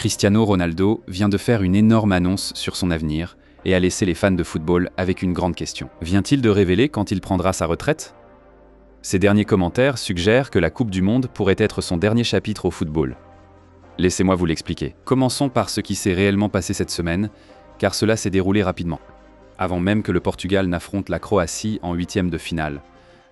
Cristiano Ronaldo vient de faire une énorme annonce sur son avenir et a laissé les fans de football avec une grande question. Vient-il de révéler quand il prendra sa retraite? Ses derniers commentaires suggèrent que la Coupe du Monde pourrait être son dernier chapitre au football. Laissez-moi vous l'expliquer. Commençons par ce qui s'est réellement passé cette semaine, car cela s'est déroulé rapidement. Avant même que le Portugal n'affronte la Croatie en huitième de finale,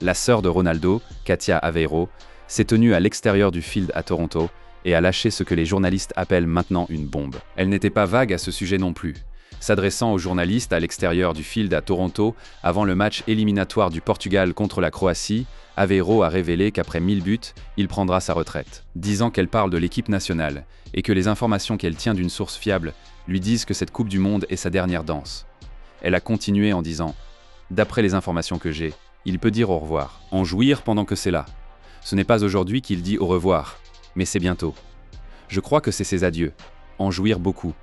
la sœur de Ronaldo, Katia Aveiro, s'est tenue à l'extérieur du field à Toronto et a lâché ce que les journalistes appellent maintenant une bombe. Elle n'était pas vague à ce sujet non plus. S'adressant aux journalistes à l'extérieur du field à Toronto, avant le match éliminatoire du Portugal contre la Croatie, Aveiro a révélé qu'après 1000 buts, il prendra sa retraite, disant qu'elle parle de l'équipe nationale et que les informations qu'elle tient d'une source fiable lui disent que cette Coupe du Monde est sa dernière danse. Elle a continué en disant « D'après les informations que j'ai, il peut dire au revoir, en jouir pendant que c'est là. Ce n'est pas aujourd'hui qu'il dit au revoir, mais c'est bientôt. Je crois que c'est ses adieux, en jouir beaucoup. »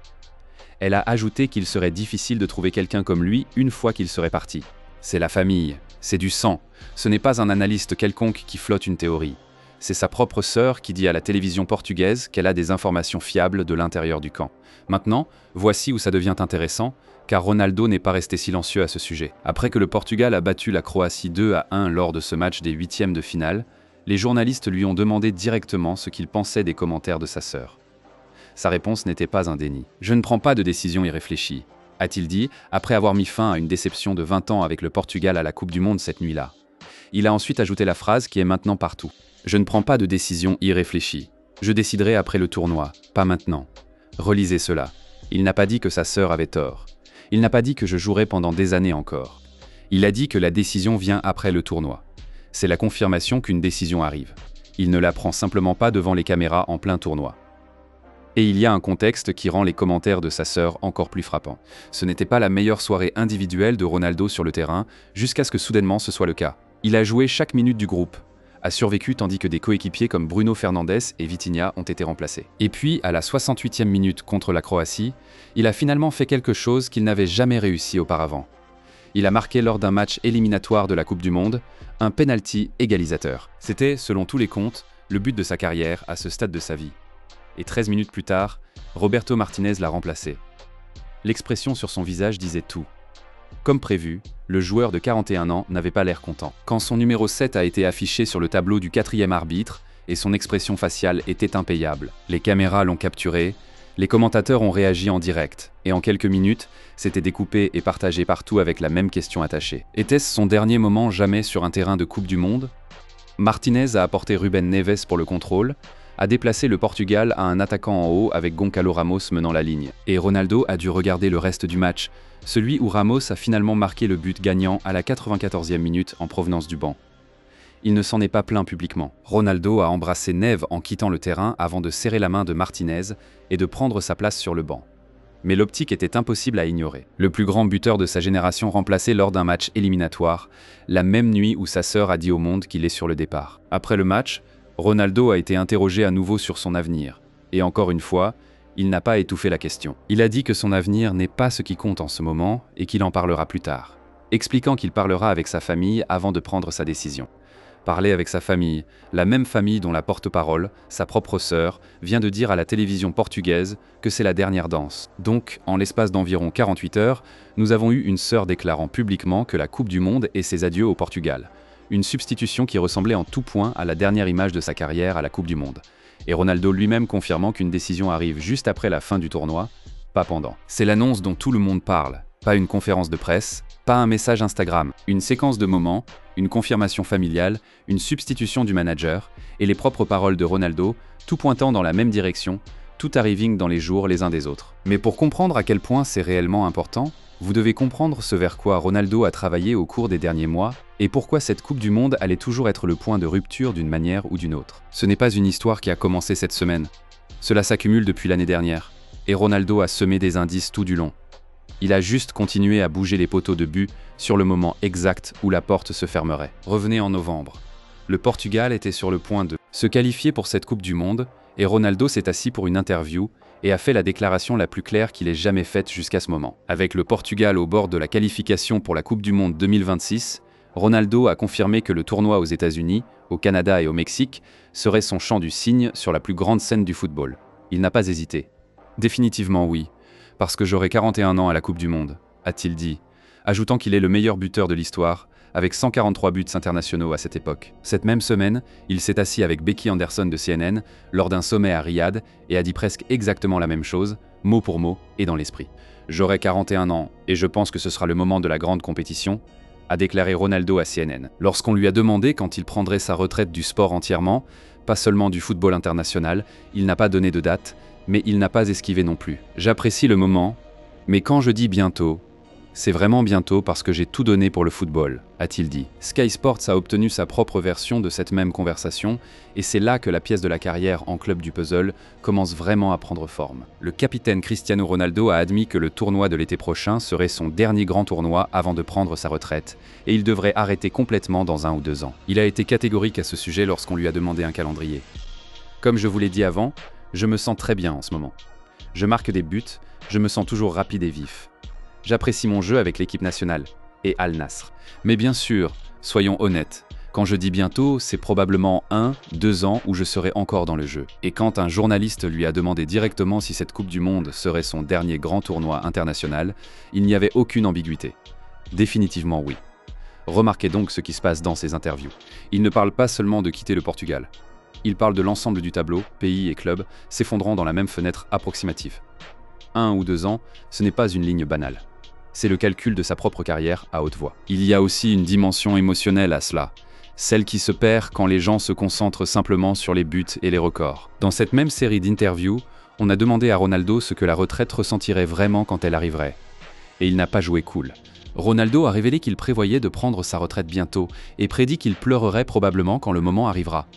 Elle a ajouté qu'il serait difficile de trouver quelqu'un comme lui une fois qu'il serait parti. C'est la famille, c'est du sang. Ce n'est pas un analyste quelconque qui flotte une théorie. C'est sa propre sœur qui dit à la télévision portugaise qu'elle a des informations fiables de l'intérieur du camp. Maintenant, voici où ça devient intéressant, car Ronaldo n'est pas resté silencieux à ce sujet. Après que le Portugal a battu la Croatie 2-1 lors de ce match des huitièmes de finale, les journalistes lui ont demandé directement ce qu'il pensait des commentaires de sa sœur. Sa réponse n'était pas un déni. « Je ne prends pas de décision irréfléchie », a-t-il dit, après avoir mis fin à une déception de 20 ans avec le Portugal à la Coupe du Monde cette nuit-là. Il a ensuite ajouté la phrase qui est maintenant partout. « Je ne prends pas de décision irréfléchie. Je déciderai après le tournoi, pas maintenant. » Relisez cela. Il n'a pas dit que sa sœur avait tort. Il n'a pas dit que je jouerai pendant des années encore. Il a dit que la décision vient après le tournoi. C'est la confirmation qu'une décision arrive. Il ne la prend simplement pas devant les caméras en plein tournoi. Et il y a un contexte qui rend les commentaires de sa sœur encore plus frappants. Ce n'était pas la meilleure soirée individuelle de Ronaldo sur le terrain, jusqu'à ce que soudainement ce soit le cas. Il a joué chaque minute du groupe, a survécu tandis que des coéquipiers comme Bruno Fernandes et Vitinha ont été remplacés. Et puis, à la 68e minute contre la Croatie, il a finalement fait quelque chose qu'il n'avait jamais réussi auparavant. Il a marqué lors d'un match éliminatoire de la Coupe du Monde, un penalty égalisateur. C'était, selon tous les comptes, le but de sa carrière à ce stade de sa vie. Et 13 minutes plus tard, Roberto Martinez l'a remplacé. L'expression sur son visage disait tout. Comme prévu, le joueur de 41 ans n'avait pas l'air content. Quand son numéro 7 a été affiché sur le tableau du 4e arbitre, et son expression faciale était impayable. Les caméras l'ont capturé, les commentateurs ont réagi en direct, et en quelques minutes, c'était découpé et partagé partout avec la même question attachée. Était-ce son dernier moment jamais sur un terrain de Coupe du Monde? Martinez a apporté Ruben Neves pour le contrôle, a déplacé le Portugal à un attaquant en haut avec Goncalo Ramos menant la ligne. Et Ronaldo a dû regarder le reste du match, celui où Ramos a finalement marqué le but gagnant à la 94e minute en provenance du banc. Il ne s'en est pas plaint publiquement. Ronaldo a embrassé Neve en quittant le terrain avant de serrer la main de Martinez et de prendre sa place sur le banc. Mais l'optique était impossible à ignorer. Le plus grand buteur de sa génération remplacé lors d'un match éliminatoire, la même nuit où sa sœur a dit au monde qu'il est sur le départ. Après le match, Ronaldo a été interrogé à nouveau sur son avenir. Et encore une fois, il n'a pas étouffé la question. Il a dit que son avenir n'est pas ce qui compte en ce moment et qu'il en parlera plus tard, expliquant qu'il parlera avec sa famille avant de prendre sa décision. Parler avec sa famille, la même famille dont la porte-parole, sa propre sœur, vient de dire à la télévision portugaise que c'est la dernière danse. Donc, en l'espace d'environ 48 heures, nous avons eu une sœur déclarant publiquement que la Coupe du Monde est ses adieux au Portugal. Une substitution qui ressemblait en tout point à la dernière image de sa carrière à la Coupe du Monde. Et Ronaldo lui-même confirmant qu'une décision arrive juste après la fin du tournoi, pas pendant. C'est l'annonce dont tout le monde parle, pas une conférence de presse, pas un message Instagram, une séquence de moments, une confirmation familiale, une substitution du manager, et les propres paroles de Ronaldo, tout pointant dans la même direction, tout arriving dans les jours les uns des autres. Mais pour comprendre à quel point c'est réellement important, vous devez comprendre ce vers quoi Ronaldo a travaillé au cours des derniers mois et pourquoi cette Coupe du Monde allait toujours être le point de rupture d'une manière ou d'une autre. Ce n'est pas une histoire qui a commencé cette semaine. Cela s'accumule depuis l'année dernière, et Ronaldo a semé des indices tout du long. Il a juste continué à bouger les poteaux de but sur le moment exact où la porte se fermerait. Revenez en novembre. Le Portugal était sur le point de se qualifier pour cette Coupe du Monde, et Ronaldo s'est assis pour une interview et a fait la déclaration la plus claire qu'il ait jamais faite jusqu'à ce moment. Avec le Portugal au bord de la qualification pour la Coupe du Monde 2026, Ronaldo a confirmé que le tournoi aux États-Unis, au Canada et au Mexique serait son chant du cygne sur la plus grande scène du football. Il n'a pas hésité. Définitivement oui, parce que j'aurai 41 ans à la Coupe du Monde, a-t-il dit, ajoutant qu'il est le meilleur buteur de l'histoire, avec 143 buts internationaux à cette époque. Cette même semaine, il s'est assis avec Becky Anderson de CNN lors d'un sommet à Riyad et a dit presque exactement la même chose, mot pour mot et dans l'esprit. « J'aurai 41 ans et je pense que ce sera le moment de la grande compétition », a déclaré Ronaldo à CNN. Lorsqu'on lui a demandé quand il prendrait sa retraite du sport entièrement, pas seulement du football international, il n'a pas donné de date, mais il n'a pas esquivé non plus. « J'apprécie le moment, mais quand je dis bientôt, c'est vraiment bientôt parce que j'ai tout donné pour le football », a-t-il dit. Sky Sports a obtenu sa propre version de cette même conversation, et c'est là que la pièce de la carrière en club du puzzle commence vraiment à prendre forme. Le capitaine Cristiano Ronaldo a admis que le tournoi de l'été prochain serait son dernier grand tournoi avant de prendre sa retraite, et il devrait arrêter complètement dans 1 ou 2 ans. Il a été catégorique à ce sujet lorsqu'on lui a demandé un calendrier. « Comme je vous l'ai dit avant, je me sens très bien en ce moment. Je marque des buts, je me sens toujours rapide et vif. J'apprécie mon jeu avec l'équipe nationale et Al Nassr. Mais bien sûr, soyons honnêtes, quand je dis bientôt, c'est probablement 1, 2 ans où je serai encore dans le jeu. Et quand un journaliste lui a demandé directement si cette Coupe du Monde serait son dernier grand tournoi international, il n'y avait aucune ambiguïté. Définitivement oui. Remarquez donc ce qui se passe dans ces interviews. Il ne parle pas seulement de quitter le Portugal. Il parle de l'ensemble du tableau, pays et club, s'effondrant dans la même fenêtre approximative. 1 ou 2 ans, ce n'est pas une ligne banale. C'est le calcul de sa propre carrière à haute voix. Il y a aussi une dimension émotionnelle à cela, celle qui se perd quand les gens se concentrent simplement sur les buts et les records. Dans cette même série d'interviews, on a demandé à Ronaldo ce que la retraite ressentirait vraiment quand elle arriverait. Et il n'a pas joué cool. Ronaldo a révélé qu'il prévoyait de prendre sa retraite bientôt et prédit qu'il pleurerait probablement quand le moment arrivera.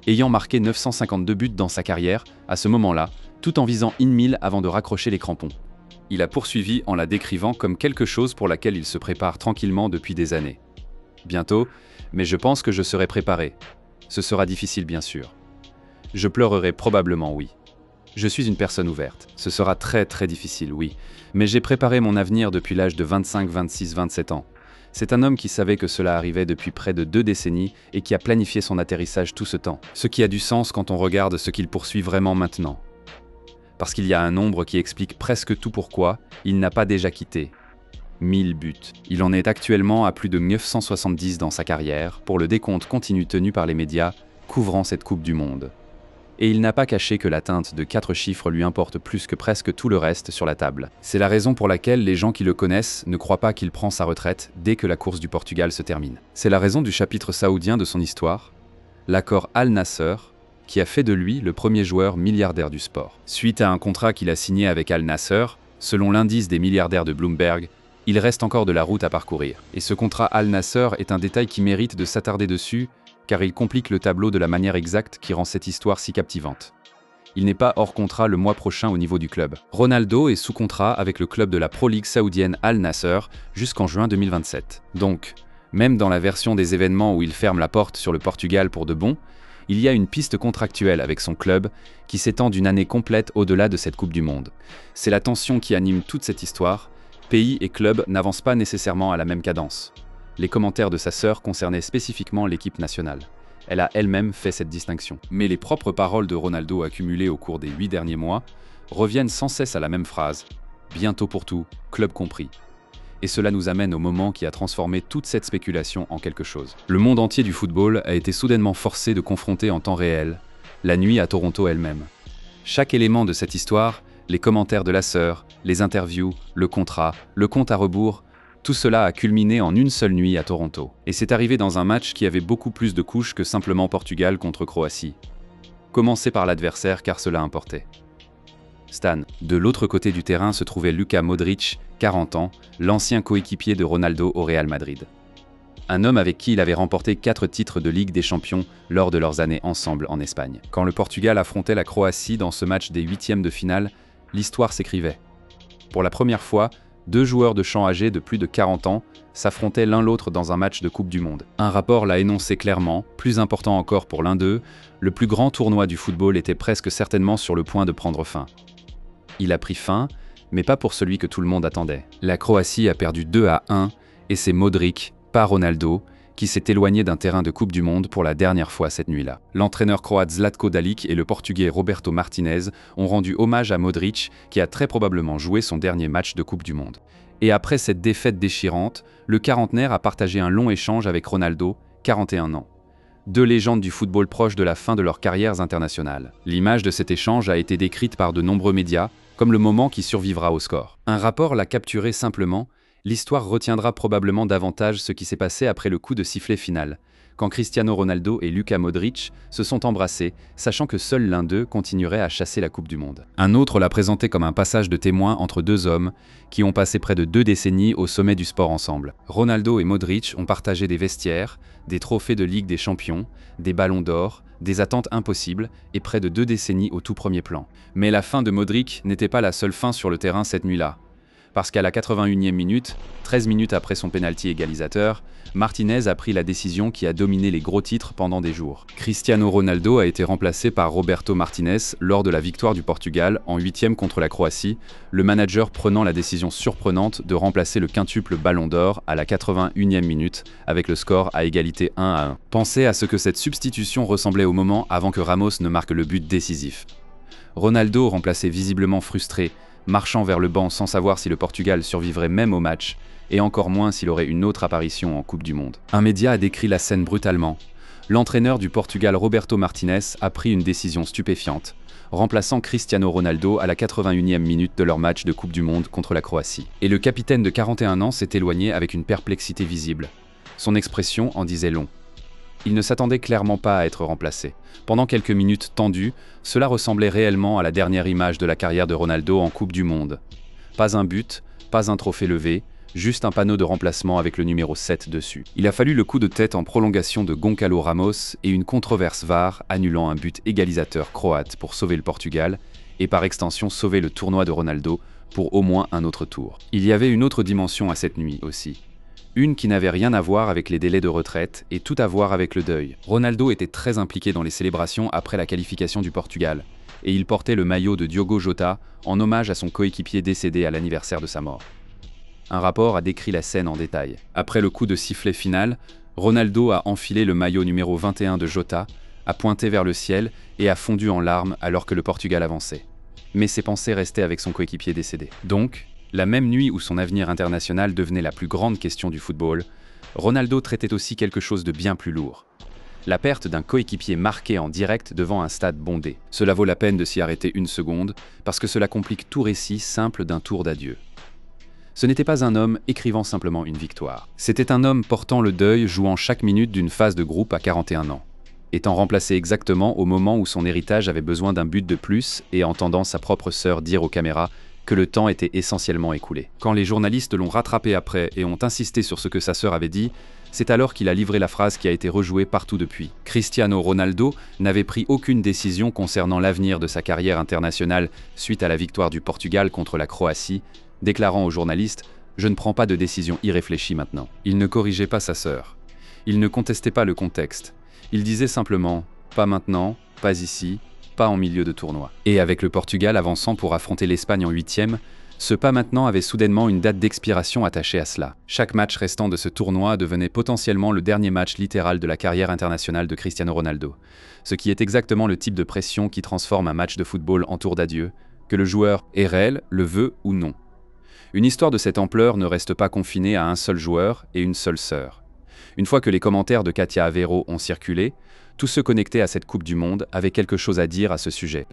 Ayant marqué 952 buts dans sa carrière, à ce moment-là, tout en visant in 1000 avant de raccrocher les crampons. Il a poursuivi en la décrivant comme quelque chose pour laquelle il se prépare tranquillement depuis des années. Bientôt, mais je pense que je serai préparé. Ce sera difficile bien sûr. Je pleurerai probablement, oui. Je suis une personne ouverte. Ce sera très difficile, oui. Mais j'ai préparé mon avenir depuis l'âge de 25, 26, 27 ans. C'est un homme qui savait que cela arrivait depuis près de 2 décennies et qui a planifié son atterrissage tout ce temps. Ce qui a du sens quand on regarde ce qu'il poursuit vraiment maintenant. Parce qu'il y a un nombre qui explique presque tout pourquoi il n'a pas déjà quitté. 1000 buts. Il en est actuellement à plus de 970 dans sa carrière, pour le décompte continu tenu par les médias couvrant cette Coupe du Monde. Et il n'a pas caché que l'atteinte de 4 chiffres lui importe plus que presque tout le reste sur la table. C'est la raison pour laquelle les gens qui le connaissent ne croient pas qu'il prend sa retraite dès que la course du Portugal se termine. C'est la raison du chapitre saoudien de son histoire, l'accord Al Nassr, qui a fait de lui le premier joueur milliardaire du sport. Suite à un contrat qu'il a signé avec Al Nassr, selon l'indice des milliardaires de Bloomberg, il reste encore de la route à parcourir. Et ce contrat Al Nassr est un détail qui mérite de s'attarder dessus, car il complique le tableau de la manière exacte qui rend cette histoire si captivante. Il n'est pas hors contrat le mois prochain au niveau du club. Ronaldo est sous contrat avec le club de la Pro League saoudienne Al Nassr jusqu'en juin 2027. Donc, même dans la version des événements où il ferme la porte sur le Portugal pour de bon, il y a une piste contractuelle avec son club qui s'étend d'une année complète au-delà de cette Coupe du Monde. C'est la tension qui anime toute cette histoire. Pays et club n'avancent pas nécessairement à la même cadence. Les commentaires de sa sœur concernaient spécifiquement l'équipe nationale. Elle a elle-même fait cette distinction. Mais les propres paroles de Ronaldo accumulées au cours des 8 derniers mois reviennent sans cesse à la même phrase « bientôt pour tout, club compris ». Et cela nous amène au moment qui a transformé toute cette spéculation en quelque chose. Le monde entier du football a été soudainement forcé de confronter en temps réel la nuit à Toronto elle-même. Chaque élément de cette histoire, les commentaires de la sœur, les interviews, le contrat, le compte à rebours, tout cela a culminé en une seule nuit à Toronto. Et c'est arrivé dans un match qui avait beaucoup plus de couches que simplement Portugal contre Croatie. Commencez par l'adversaire car cela importait. Stan. De l'autre côté du terrain se trouvait Luka Modric, 40 ans, l'ancien coéquipier de Ronaldo au Real Madrid. Un homme avec qui il avait remporté 4 titres de Ligue des Champions lors de leurs années ensemble en Espagne. Quand le Portugal affrontait la Croatie dans ce match des 8e de finale, l'histoire s'écrivait. Pour la première fois, 2 joueurs de champ âgés de plus de 40 ans s'affrontaient l'un l'autre dans un match de Coupe du Monde. Un rapport l'a énoncé clairement, plus important encore pour l'un d'eux, le plus grand tournoi du football était presque certainement sur le point de prendre fin. Il a pris fin, mais pas pour celui que tout le monde attendait. La Croatie a perdu 2-1, et c'est Modric, pas Ronaldo, qui s'est éloigné d'un terrain de Coupe du Monde pour la dernière fois cette nuit-là. L'entraîneur croate Zlatko Dalic et le Portugais Roberto Martinez ont rendu hommage à Modric, qui a très probablement joué son dernier match de Coupe du Monde. Et après cette défaite déchirante, le quarantenaire a partagé un long échange avec Ronaldo, 41 ans. Deux légendes du football proches de la fin de leurs carrières internationales. L'image de cet échange a été décrite par de nombreux médias, comme le moment qui survivra au score. Un rapport l'a capturé simplement. L'histoire retiendra probablement davantage ce qui s'est passé après le coup de sifflet final, quand Cristiano Ronaldo et Luka Modric se sont embrassés, sachant que seul l'un d'eux continuerait à chasser la Coupe du Monde. Un autre l'a présenté comme un passage de témoin entre deux hommes qui ont passé près de 2 décennies au sommet du sport ensemble. Ronaldo et Modric ont partagé des vestiaires, des trophées de Ligue des Champions, des ballons d'or, des attentes impossibles et près de 2 décennies au tout premier plan. Mais la fin de Modric n'était pas la seule fin sur le terrain cette nuit-là. Parce qu'à la 81e minute, 13 minutes après son pénalty égalisateur, Martinez a pris la décision qui a dominé les gros titres pendant des jours. Cristiano Ronaldo a été remplacé par Roberto Martinez lors de la victoire du Portugal en 8e contre la Croatie, le manager prenant la décision surprenante de remplacer le quintuple Ballon d'Or à la 81e minute avec le score à égalité 1-1. Pensez à ce que cette substitution ressemblait au moment avant que Ramos ne marque le but décisif. Ronaldo, remplacé visiblement frustré, marchant vers le banc sans savoir si le Portugal survivrait même au match, et encore moins s'il aurait une autre apparition en Coupe du Monde. Un média a décrit la scène brutalement. L'entraîneur du Portugal Roberto Martinez a pris une décision stupéfiante, remplaçant Cristiano Ronaldo à la 81e minute de leur match de Coupe du Monde contre la Croatie. Et le capitaine de 41 ans s'est éloigné avec une perplexité visible. Son expression en disait long. Il ne s'attendait clairement pas à être remplacé. Pendant quelques minutes tendues, cela ressemblait réellement à la dernière image de la carrière de Ronaldo en Coupe du Monde. Pas un but, pas un trophée levé, juste un panneau de remplacement avec le numéro 7 dessus. Il a fallu le coup de tête en prolongation de Goncalo Ramos et une controverse VAR annulant un but égalisateur croate pour sauver le Portugal et par extension sauver le tournoi de Ronaldo pour au moins un autre tour. Il y avait une autre dimension à cette nuit aussi. Une qui n'avait rien à voir avec les délais de retraite et tout à voir avec le deuil. Ronaldo était très impliqué dans les célébrations après la qualification du Portugal, et il portait le maillot de Diogo Jota en hommage à son coéquipier décédé à l'anniversaire de sa mort. Un rapport a décrit la scène en détail. Après le coup de sifflet final, Ronaldo a enfilé le maillot numéro 21 de Jota, a pointé vers le ciel et a fondu en larmes alors que le Portugal avançait. Mais ses pensées restaient avec son coéquipier décédé. Donc, la même nuit où son avenir international devenait la plus grande question du football, Ronaldo traitait aussi quelque chose de bien plus lourd. La perte d'un coéquipier marqué en direct devant un stade bondé. Cela vaut la peine de s'y arrêter une seconde, parce que cela complique tout récit simple d'un tour d'adieu. Ce n'était pas un homme écrivant simplement une victoire. C'était un homme portant le deuil, jouant chaque minute d'une phase de groupe à 41 ans. Étant remplacé exactement au moment où son héritage avait besoin d'un but de plus et entendant sa propre sœur dire aux caméras que le temps était essentiellement écoulé. Quand les journalistes l'ont rattrapé après et ont insisté sur ce que sa sœur avait dit, c'est alors qu'il a livré la phrase qui a été rejouée partout depuis. Cristiano Ronaldo n'avait pris aucune décision concernant l'avenir de sa carrière internationale suite à la victoire du Portugal contre la Croatie, déclarant aux journalistes « Je ne prends pas de décision irréfléchie maintenant ». Il ne corrigeait pas sa sœur. Il ne contestait pas le contexte. Il disait simplement « Pas maintenant, pas ici ». Pas en milieu de tournoi. Et avec le Portugal avançant pour affronter l'Espagne en 8e, ce pas maintenant avait soudainement une date d'expiration attachée à cela. Chaque match restant de ce tournoi devenait potentiellement le dernier match littéral de la carrière internationale de Cristiano Ronaldo, ce qui est exactement le type de pression qui transforme un match de football en tour d'adieu, que le joueur est réel, le veut ou non. Une histoire de cette ampleur ne reste pas confinée à un seul joueur et une seule sœur. Une fois que les commentaires de Katia Avero ont circulé, tous ceux connectés à cette Coupe du Monde avaient quelque chose à dire à ce sujet.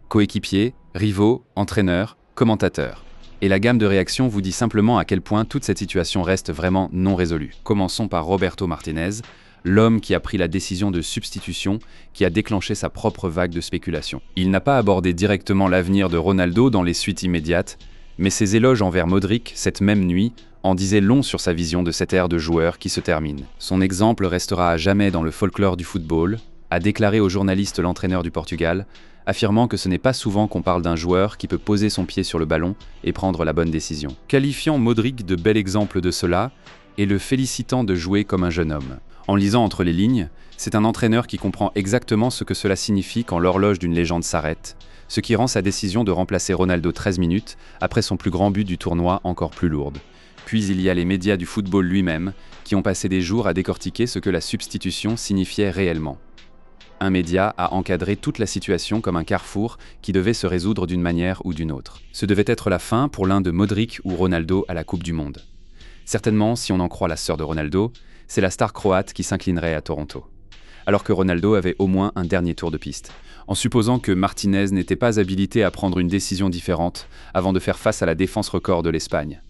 Coéquipiers, rivaux, entraîneurs, commentateurs. Et la gamme de réactions vous dit simplement à quel point toute cette situation reste vraiment non résolue. Commençons par Roberto Martinez, l'homme qui a pris la décision de substitution qui a déclenché sa propre vague de spéculation. Il n'a pas abordé directement l'avenir de Ronaldo dans les suites immédiates, mais ses éloges envers Modric, cette même nuit, en disait long sur sa vision de cette ère de joueur qui se termine. Son exemple restera à jamais dans le folklore du football, a déclaré au journaliste l'entraîneur du Portugal, affirmant que ce n'est pas souvent qu'on parle d'un joueur qui peut poser son pied sur le ballon et prendre la bonne décision. Qualifiant Modric de bel exemple de cela et le félicitant de jouer comme un jeune homme. En lisant entre les lignes, c'est un entraîneur qui comprend exactement ce que cela signifie quand l'horloge d'une légende s'arrête, ce qui rend sa décision de remplacer Ronaldo 13 minutes après son plus grand but du tournoi encore plus lourde. Puis il y a les médias du football lui-même, qui ont passé des jours à décortiquer ce que la substitution signifiait réellement. Un média a encadré toute la situation comme un carrefour qui devait se résoudre d'une manière ou d'une autre. Ce devait être la fin pour l'un de Modric ou Ronaldo à la Coupe du Monde. Certainement, si on en croit la sœur de Ronaldo, c'est la star croate qui s'inclinerait à Toronto. Alors que Ronaldo avait au moins un dernier tour de piste. En supposant que Martinez n'était pas habilité à prendre une décision différente avant de faire face à la défense record de l'Espagne.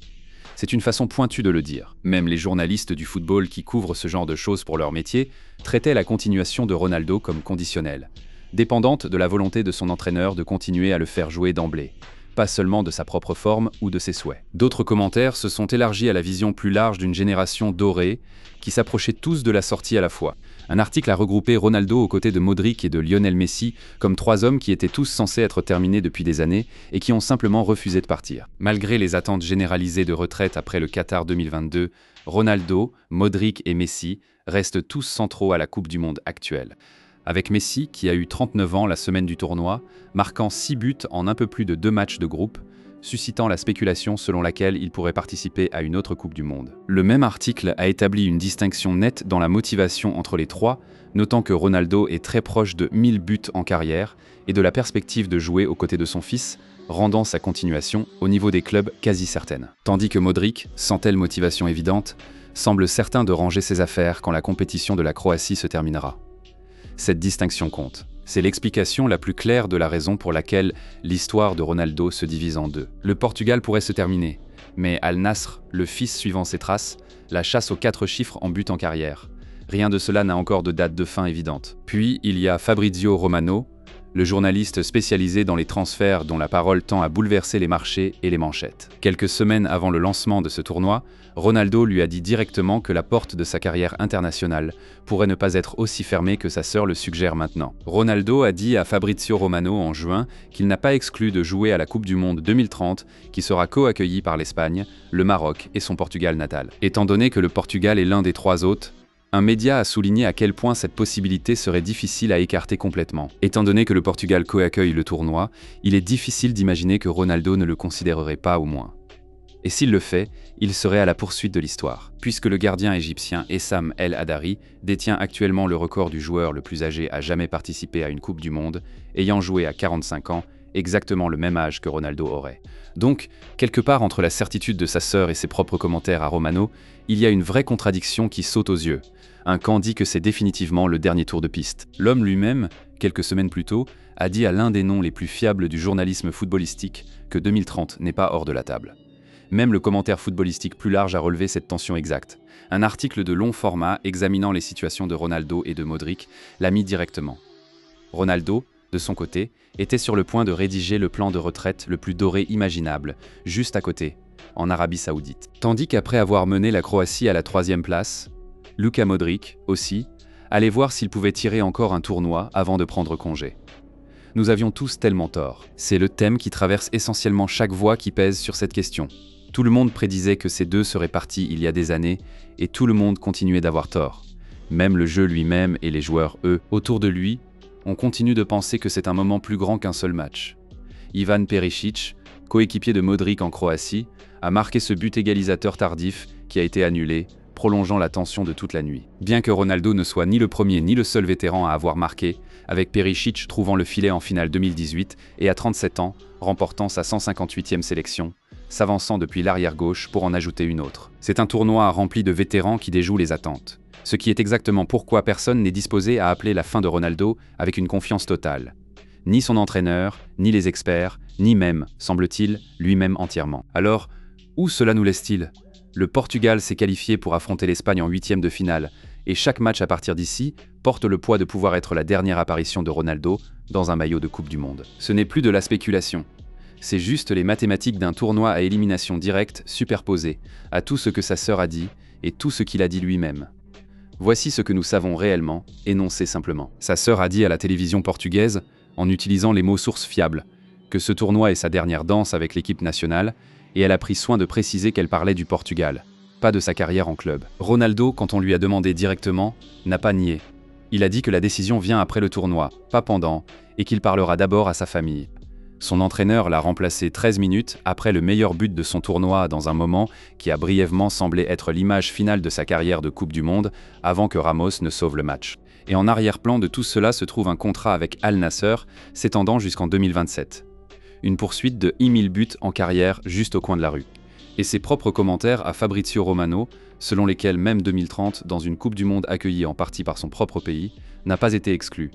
C'est une façon pointue de le dire. Même les journalistes du football qui couvrent ce genre de choses pour leur métier traitaient la continuation de Ronaldo comme conditionnelle, dépendante de la volonté de son entraîneur de continuer à le faire jouer d'emblée, pas seulement de sa propre forme ou de ses souhaits. D'autres commentaires se sont élargis à la vision plus large d'une génération dorée qui s'approchait tous de la sortie à la fois. Un article a regroupé Ronaldo aux côtés de Modric et de Lionel Messi comme trois hommes qui étaient tous censés être terminés depuis des années et qui ont simplement refusé de partir. Malgré les attentes généralisées de retraite après le Qatar 2022, Ronaldo, Modric et Messi restent tous centraux à la Coupe du Monde actuelle. Avec Messi, qui a eu 39 ans la semaine du tournoi, marquant 6 buts en un peu plus de 2 matchs de groupe, suscitant la spéculation selon laquelle il pourrait participer à une autre Coupe du Monde. Le même article a établi une distinction nette dans la motivation entre les trois, notant que Ronaldo est très proche de 1000 buts en carrière et de la perspective de jouer aux côtés de son fils, rendant sa continuation, au niveau des clubs, quasi certaine. Tandis que Modric, sans telle motivation évidente, semble certain de ranger ses affaires quand la compétition de la Croatie se terminera. Cette distinction compte. C'est l'explication la plus claire de la raison pour laquelle l'histoire de Ronaldo se divise en deux. Le Portugal pourrait se terminer, mais Al Nassr, le fils suivant ses traces, la chasse aux 4 chiffres en but en carrière. Rien de cela n'a encore de date de fin évidente. Puis il y a Fabrizio Romano, le journaliste spécialisé dans les transferts dont la parole tend à bouleverser les marchés et les manchettes. Quelques semaines avant le lancement de ce tournoi, Ronaldo lui a dit directement que la porte de sa carrière internationale pourrait ne pas être aussi fermée que sa sœur le suggère maintenant. Ronaldo a dit à Fabrizio Romano en juin qu'il n'a pas exclu de jouer à la Coupe du Monde 2030 qui sera co-accueillie par l'Espagne, le Maroc et son Portugal natal. Étant donné que le Portugal est l'un des 3 hôtes, un média a souligné à quel point cette possibilité serait difficile à écarter complètement. Étant donné que le Portugal co-accueille le tournoi, il est difficile d'imaginer que Ronaldo ne le considérerait pas au moins. Et s'il le fait, il serait à la poursuite de l'histoire, puisque le gardien égyptien Essam El Hadari détient actuellement le record du joueur le plus âgé à jamais participer à une Coupe du Monde, ayant joué à 45 ans, exactement le même âge que Ronaldo aurait. Donc, quelque part entre la certitude de sa sœur et ses propres commentaires à Romano, il y a une vraie contradiction qui saute aux yeux. Un camp dit que c'est définitivement le dernier tour de piste. L'homme lui-même, quelques semaines plus tôt, a dit à l'un des noms les plus fiables du journalisme footballistique que 2030 n'est pas hors de la table. Même le commentaire footballistique plus large a relevé cette tension exacte. Un article de long format examinant les situations de Ronaldo et de Modric l'a mis directement. Ronaldo, de son côté, était sur le point de rédiger le plan de retraite le plus doré imaginable, juste à côté, en Arabie Saoudite. Tandis qu'après avoir mené la Croatie à la 3e place, Luka Modric, aussi, allait voir s'il pouvait tirer encore un tournoi avant de prendre congé. Nous avions tous tellement tort. C'est le thème qui traverse essentiellement chaque voix qui pèse sur cette question. Tout le monde prédisait que ces deux seraient partis il y a des années, et tout le monde continuait d'avoir tort. Même le jeu lui-même et les joueurs, eux, autour de lui, on continue de penser que c'est un moment plus grand qu'un seul match. Ivan Perisic, coéquipier de Modric en Croatie, a marqué ce but égalisateur tardif qui a été annulé, prolongeant la tension de toute la nuit. Bien que Ronaldo ne soit ni le premier ni le seul vétéran à avoir marqué, avec Perisic trouvant le filet en finale 2018 et à 37 ans, remportant sa 158e sélection, s'avançant depuis l'arrière-gauche pour en ajouter une autre. C'est un tournoi rempli de vétérans qui déjoue les attentes. Ce qui est exactement pourquoi personne n'est disposé à appeler la fin de Ronaldo avec une confiance totale. Ni son entraîneur, ni les experts, ni même, semble-t-il, lui-même entièrement. Alors, où cela nous laisse-t-il ? Le Portugal s'est qualifié pour affronter l'Espagne en 8e de finale, et chaque match à partir d'ici porte le poids de pouvoir être la dernière apparition de Ronaldo dans un maillot de Coupe du Monde. Ce n'est plus de la spéculation. C'est juste les mathématiques d'un tournoi à élimination directe superposées à tout ce que sa sœur a dit et tout ce qu'il a dit lui-même. Voici ce que nous savons réellement, énoncé simplement. Sa sœur a dit à la télévision portugaise, en utilisant les mots sources fiables, que ce tournoi est sa dernière danse avec l'équipe nationale, et elle a pris soin de préciser qu'elle parlait du Portugal, pas de sa carrière en club. Ronaldo, quand on lui a demandé directement, n'a pas nié. Il a dit que la décision vient après le tournoi, pas pendant, et qu'il parlera d'abord à sa famille. Son entraîneur l'a remplacé 13 minutes après le meilleur but de son tournoi dans un moment qui a brièvement semblé être l'image finale de sa carrière de Coupe du Monde avant que Ramos ne sauve le match. Et en arrière-plan de tout cela se trouve un contrat avec Al Nassr s'étendant jusqu'en 2027. Une poursuite de 1000 buts en carrière juste au coin de la rue. Et ses propres commentaires à Fabrizio Romano, selon lesquels même 2030, dans une Coupe du Monde accueillie en partie par son propre pays, n'a pas été exclu.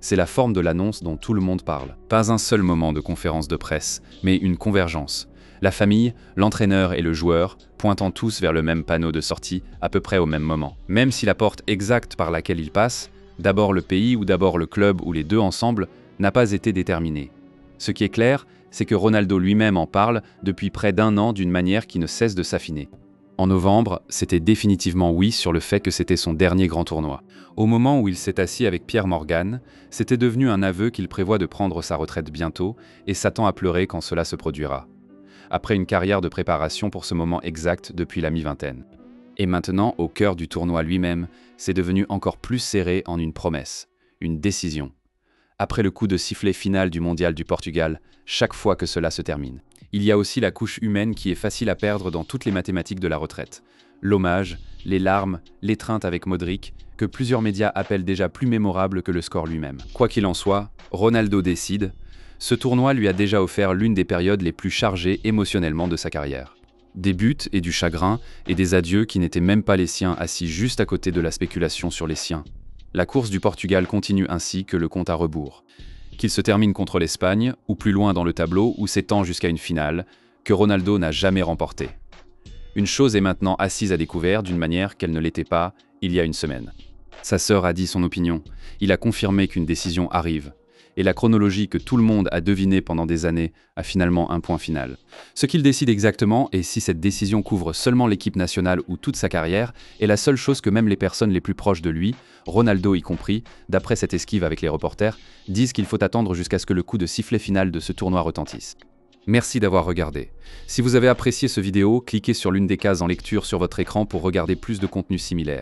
C'est la forme de l'annonce dont tout le monde parle. Pas un seul moment de conférence de presse, mais une convergence. La famille, l'entraîneur et le joueur, pointant tous vers le même panneau de sortie à peu près au même moment. Même si la porte exacte par laquelle il passe, d'abord le pays ou d'abord le club ou les deux ensemble, n'a pas été déterminée. Ce qui est clair, c'est que Ronaldo lui-même en parle depuis près d'un an d'une manière qui ne cesse de s'affiner. En novembre, c'était définitivement oui sur le fait que c'était son dernier grand tournoi. Au moment où il s'est assis avec Pierre Morgan, c'était devenu un aveu qu'il prévoit de prendre sa retraite bientôt et s'attend à pleurer quand cela se produira. Après une carrière de préparation pour ce moment exact depuis la mi-vingtaine. Et maintenant, au cœur du tournoi lui-même, c'est devenu encore plus serré en une promesse, une décision. Après le coup de sifflet final du Mondial du Portugal, chaque fois que cela se termine. Il y a aussi la couche humaine qui est facile à perdre dans toutes les mathématiques de la retraite. L'hommage, les larmes, l'étreinte avec Modric, que plusieurs médias appellent déjà plus mémorable que le score lui-même. Quoi qu'il en soit, Ronaldo décide. Ce tournoi lui a déjà offert l'une des périodes les plus chargées émotionnellement de sa carrière. Des buts et du chagrin, et des adieux qui n'étaient même pas les siens assis juste à côté de la spéculation sur les siens. La course du Portugal continue ainsi que le compte à rebours. Qu'il se termine contre l'Espagne, ou plus loin dans le tableau, ou s'étend jusqu'à une finale, que Ronaldo n'a jamais remportée. Une chose est maintenant assise à découvert d'une manière qu'elle ne l'était pas il y a une semaine. Sa sœur a dit son opinion, il a confirmé qu'une décision arrive, et la chronologie que tout le monde a devinée pendant des années a finalement un point final. Ce qu'il décide exactement, et si cette décision couvre seulement l'équipe nationale ou toute sa carrière, est la seule chose que même les personnes les plus proches de lui, Ronaldo y compris, d'après cette esquive avec les reporters, disent qu'il faut attendre jusqu'à ce que le coup de sifflet final de ce tournoi retentisse. Merci d'avoir regardé. Si vous avez apprécié ce vidéo, cliquez sur l'une des cases en lecture sur votre écran pour regarder plus de contenu similaire.